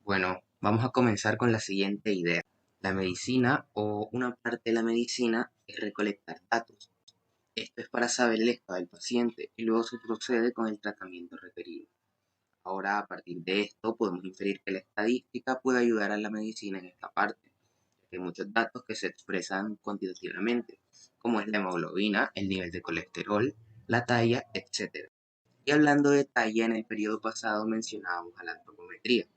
Bueno, vamos a comenzar con la siguiente idea. La medicina o una parte de la medicina es recolectar datos. Esto es para saber el estado del paciente y luego se procede con el tratamiento requerido. Ahora, a partir de esto, podemos inferir que la estadística puede ayudar a la medicina en esta parte. Hay muchos datos que se expresan cuantitativamente, como es la hemoglobina, el nivel de colesterol, la talla, etc. Y hablando de talla, en el periodo pasado mencionábamos a la antropometría.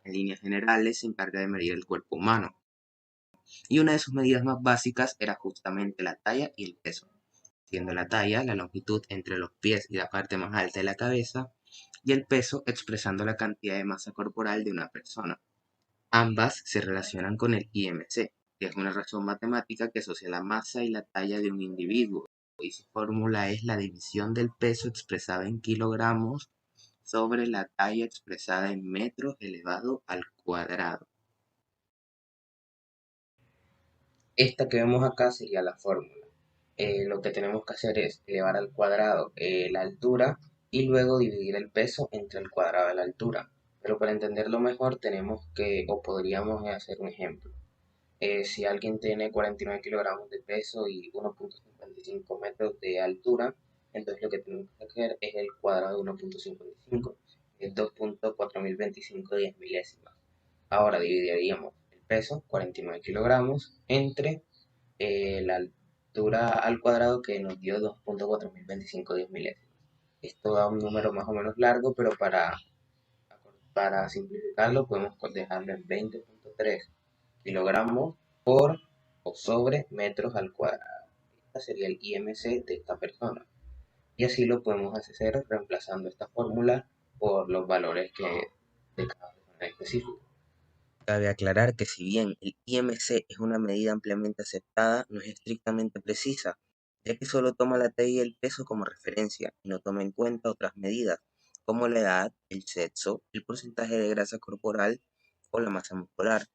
En líneas generales se encarga de medir el cuerpo humano, y una de sus medidas más básicas era justamente la talla y el peso, siendo la talla la longitud entre los pies y la parte más alta de la cabeza, y el peso expresando la cantidad de masa corporal de una persona. Ambas se relacionan con el IMC, que es una razón matemática que asocia la masa y la talla de un individuo, y su fórmula es la división del peso expresada en kilogramos sobre la talla expresada en metros elevado al cuadrado. Esta que vemos acá sería la fórmula. Lo que tenemos que hacer es elevar al cuadrado la altura y luego dividir el peso entre el cuadrado de la altura. Pero para entenderlo mejor tenemos que, o podríamos hacer un ejemplo. Si alguien tiene 49 kilogramos de peso y 1.55 metros de altura, entonces lo que tenemos que hacer es el cuadrado de 1.55, que es 2.4025 10 milésimas. Ahora dividiríamos el peso, 49 kilogramos, entre la altura al cuadrado que nos dio 2.4025 10 milésimas. Esto da un número más o menos largo, pero para simplificarlo podemos dejarlo en 20.3 kilogramos por o sobre metros al cuadrado. Este sería el IMC de esta persona. Y así lo podemos hacer reemplazando esta fórmula por los valores de cada persona específico. Cabe aclarar que si bien el IMC es una medida ampliamente aceptada, no es estrictamente precisa, ya que solo toma la talla y el peso como referencia y no toma en cuenta otras medidas, como la edad, el sexo, el porcentaje de grasa corporal o la masa muscular.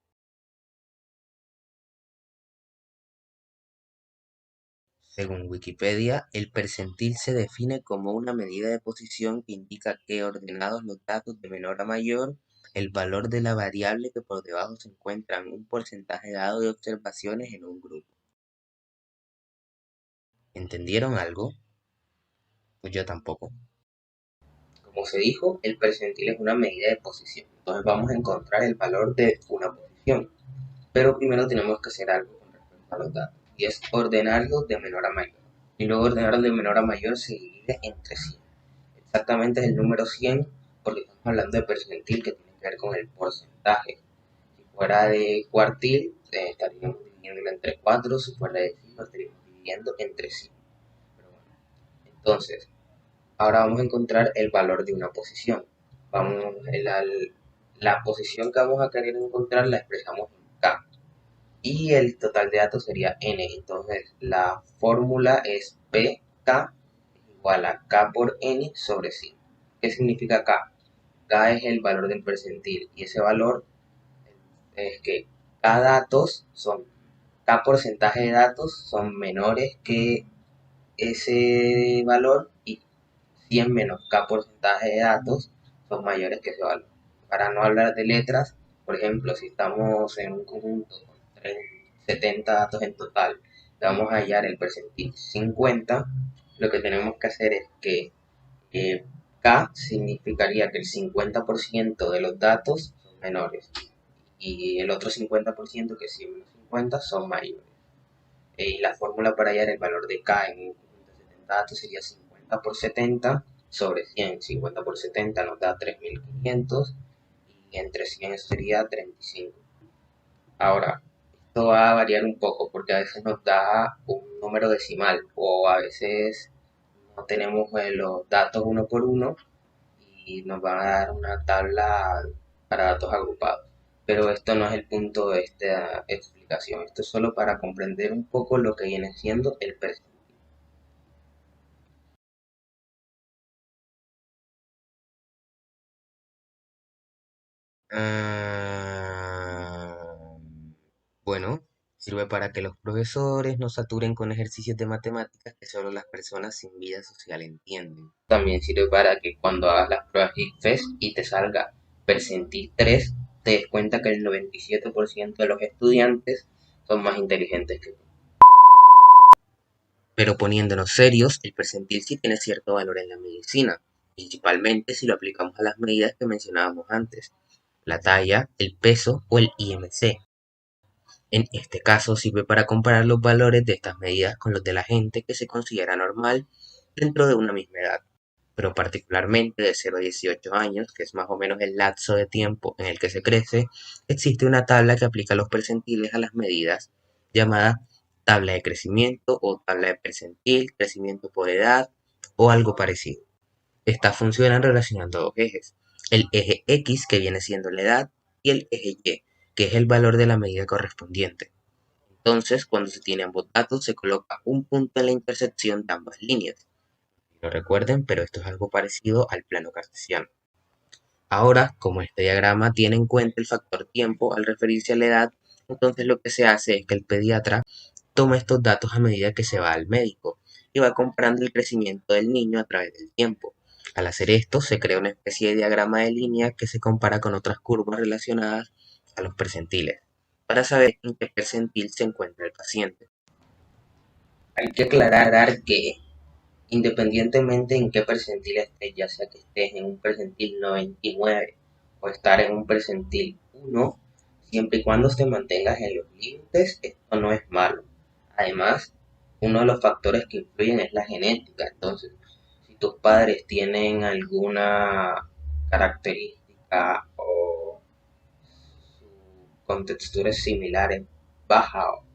Según Wikipedia, el percentil se define como una medida de posición que indica que, ordenados los datos de menor a mayor, el valor de la variable que por debajo se encuentra en un porcentaje dado de observaciones en un grupo. ¿Entendieron algo? Pues yo tampoco. Como se dijo, el percentil es una medida de posición. Entonces vamos a encontrar el valor de una posición. Pero primero tenemos que hacer algo con respecto a los datos. Y es ordenarlos de menor a mayor. Y luego ordenarlos de menor a mayor se divide entre 100. Exactamente es el número 100 porque estamos hablando de percentil que tiene que ver con el porcentaje. Si fuera de cuartil, estaríamos dividiéndolo entre 4. Si fuera de décimo, estaríamos dividiendo entre 100. Pero bueno, entonces, ahora vamos a encontrar el valor de una posición. La posición que vamos a querer encontrar la expresamos en K. Y el total de datos sería N. Entonces la fórmula es PK igual a K por N sobre 100. ¿Qué significa K? K es el valor del percentil y ese valor es que K porcentaje de datos son menores que ese valor y 100 menos K porcentaje de datos son mayores que ese valor. Para no hablar de letras, por ejemplo, si estamos en un conjunto con 70 datos en total, vamos a hallar el percentil 50, lo que tenemos que hacer es que K significaría que el 50% de los datos son menores y el otro 50%, que es 100 menos 50, son mayores. Y la fórmula para hallar el valor de K en un conjunto de 70 datos sería 50 por 70 sobre 100. 50 por 70 nos da 3500 y entre 100 eso sería 35. Ahora, esto va a variar un poco porque a veces nos da un número decimal o a veces no tenemos los datos uno por uno y nos va a dar una tabla para datos agrupados. Pero esto no es el punto de esta explicación. Esto es solo para comprender un poco lo que viene siendo el percentil. Ah, bueno, sirve para que los profesores no saturen con ejercicios de matemáticas que solo las personas sin vida social entienden. También sirve para que cuando hagas las pruebas ICFES y te salga percentil 3, te des cuenta que el 97% de los estudiantes son más inteligentes que tú. Pero poniéndonos serios, el percentil sí tiene cierto valor en la medicina, principalmente si lo aplicamos a las medidas que mencionábamos antes, la talla, el peso o el IMC. En este caso sirve para comparar los valores de estas medidas con los de la gente que se considera normal dentro de una misma edad, pero particularmente de 0 a 18 años, que es más o menos el lapso de tiempo en el que se crece, existe una tabla que aplica los percentiles a las medidas, llamada tabla de crecimiento o tabla de percentil, crecimiento por edad o algo parecido. Estas funcionan relacionando dos ejes, el eje X, que viene siendo la edad, y el eje Y, que es el valor de la medida correspondiente. Entonces, cuando se tiene ambos datos, se coloca un punto en la intersección de ambas líneas. Lo recuerden, pero esto es algo parecido al plano cartesiano. Ahora, como este diagrama tiene en cuenta el factor tiempo al referirse a la edad, entonces lo que se hace es que el pediatra toma estos datos a medida que se va al médico y va comparando el crecimiento del niño a través del tiempo. Al hacer esto, se crea una especie de diagrama de línea que se compara con otras curvas relacionadas a los percentiles, para saber en qué percentil se encuentra el paciente. Hay que aclarar que independientemente en qué percentil estés, ya sea que estés en un percentil 99 o estar en un percentil 1, siempre y cuando te mantengas en los límites, esto no es malo. Además, uno de los factores que influyen es la genética. Entonces, si tus padres tienen alguna característica o su contextura es similar, baja o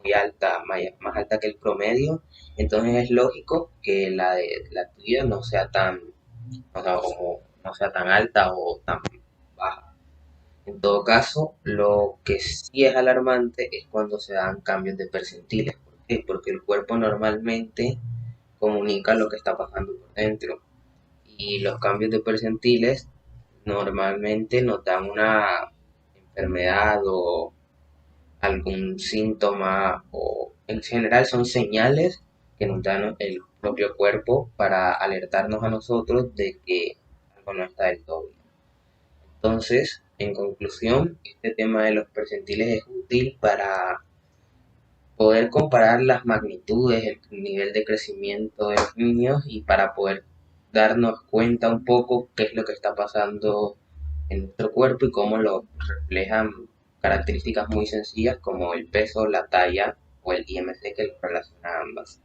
muy alta, más alta que el promedio, entonces es lógico que la de la tuya no sea tan, o sea, como no sea tan alta o tan baja. En todo caso, lo que sí es alarmante es cuando se dan cambios de percentiles. ¿Por qué? Porque el cuerpo normalmente comunica lo que está pasando por dentro. Y los cambios de percentiles normalmente nos dan una enfermedad o algún síntoma o en general son señales que nos dan el propio cuerpo para alertarnos a nosotros de que algo no está del todo bien. Entonces, en conclusión, este tema de los percentiles es útil para poder comparar las magnitudes, el nivel de crecimiento de los niños y para poder darnos cuenta un poco qué es lo que está pasando en nuestro cuerpo y cómo lo reflejan características muy sencillas como el peso, la talla o el IMC que lo relaciona a ambas.